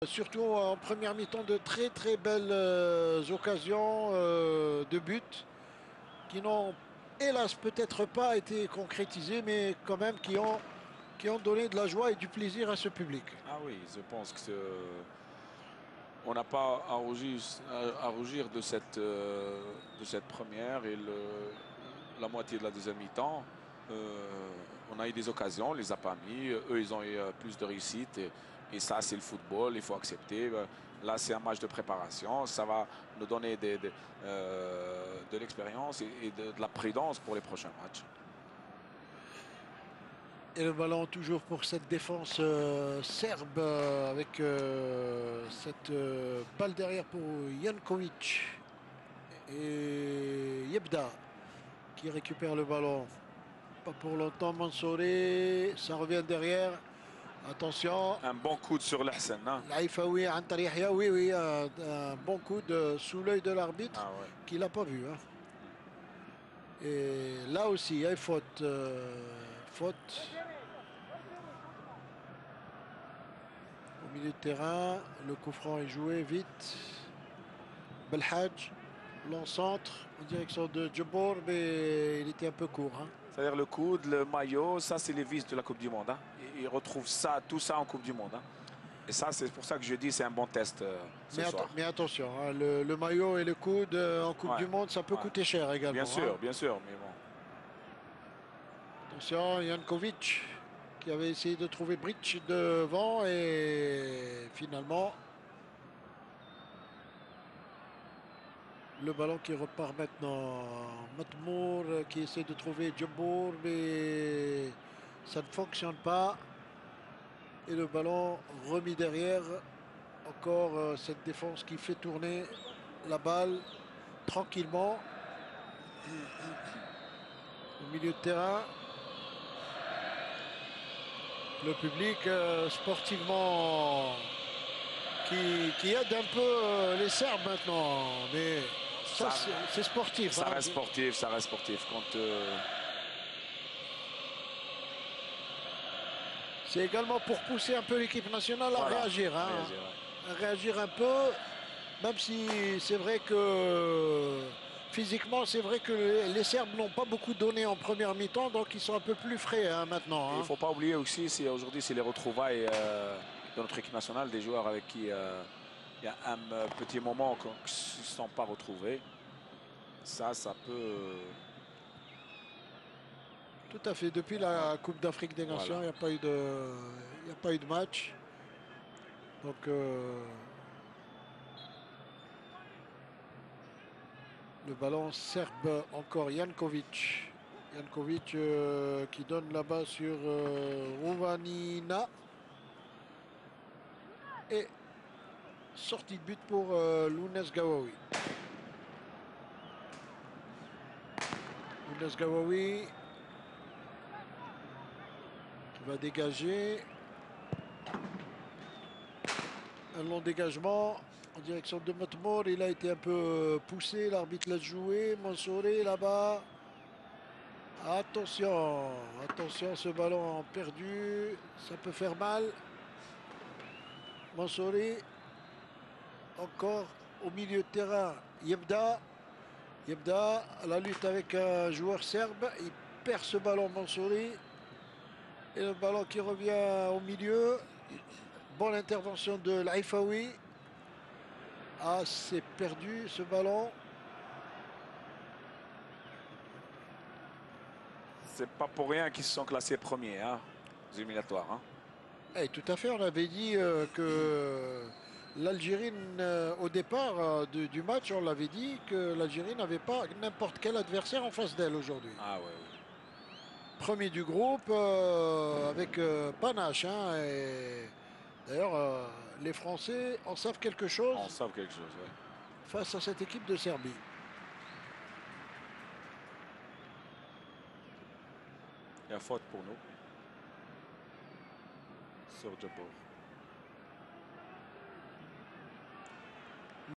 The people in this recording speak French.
Surtout en première mi-temps, de très très belles occasions de but qui n'ont hélas peut-être pas été concrétisées, mais quand même qui ont donné de la joie et du plaisir à ce public. Ah oui, je pense que on n'a pas à rougir de cette première et la moitié de la deuxième mi-temps. On a eu des occasions, on les a pas mis. Eux, ils ont eu plus de réussite et ça, c'est le football, il faut accepter. Là, c'est un match de préparation. Ça va nous donner de l'expérience et de la prudence pour les prochains matchs. Et le ballon toujours pour cette défense serbe avec cette balle derrière pour Jankovic et Yebda qui récupère le ballon. Pas pour longtemps, Mansouri, ça revient derrière. Attention, Un bon coude sur l'Hassan, hein? l'Aïfaoui, Antar Yahya, oui, oui, un bon coup sous l'œil de l'arbitre Ah ouais. qu'il n'a pas vu, hein. Et là aussi, il y a une faute. Faute au milieu de terrain. Le coup franc est joué vite. Belhadj, l'en-centre en direction de Djebor, mais il était un peu court, hein. C'est-à-dire le coude, le maillot, ça c'est les vices de la Coupe du Monde, hein. Ils retrouvent ça, tout ça en Coupe du Monde, hein. Et ça, c'est pour ça que je dis c'est un bon test ce soir. Mais attention, hein, le maillot et le coude en Coupe Ouais, du Monde, ça peut ouais. coûter cher également, hein. Bien sûr, mais bon. Attention, Jankovic qui avait essayé de trouver Bridge devant et finalement le ballon qui repart maintenant. Matmour qui essaie de trouver Djembour, mais ça ne fonctionne pas. Et le ballon remis derrière. Encore cette défense qui fait tourner la balle tranquillement au milieu de terrain. Le public sportivement qui aide un peu les Serbes maintenant. Mais ça, Ça, c'est sportif, ça hein. reste sportif, ça reste sportif. C'est également pour pousser un peu l'équipe nationale à Voilà, réagir, à hein. réagir, ouais. À réagir un peu, même si c'est vrai que physiquement, c'est vrai que les Serbes n'ont pas beaucoup donné en première mi-temps, donc ils sont un peu plus frais, hein, maintenant, Et il ne hein. faut pas oublier aussi, aujourd'hui, c'est les retrouvailles de notre équipe nationale, des joueurs avec qui il y a un petit moment qui ne se sont pas retrouvés. Ça peut. Tout à fait. Depuis Ouais, la Coupe d'Afrique des Nations, voilà. il n'y a pas eu il n'y a pas eu de match. Donc, le ballon serbe encore Jankovic. Jankovic qui donne là-bas sur Rouvanina. Et sortie de but pour Lounès Gawawi. Lounès Gawawi qui va dégager. Un long dégagement en direction de Matmour. Il a été un peu poussé. L'arbitre l'a joué. Mansouri là-bas. Attention. Attention, ce ballon perdu. Ça peut faire mal. Mansouri. Encore au milieu de terrain. Yebda. Yebda à la lutte avec un joueur serbe. Il perd ce ballon, Mansouri. Et le ballon qui revient au milieu. Bonne intervention de l'Aïfaoui. Ah, c'est perdu ce ballon. C'est pas pour rien qu'ils se sont classés premiers, hein, aux éliminatoires, hein. Eh, tout à fait, on avait dit que l'Algérie, au départ du match, on l'avait dit que l'Algérie n'avait pas n'importe quel adversaire en face d'elle aujourd'hui. Ah ouais, oui. Premier du groupe avec panache, hein, et d'ailleurs, les Français en savent quelque On chose sait quelque chose, ouais. face à cette équipe de Serbie. Il y a faute pour nous sur Djabor.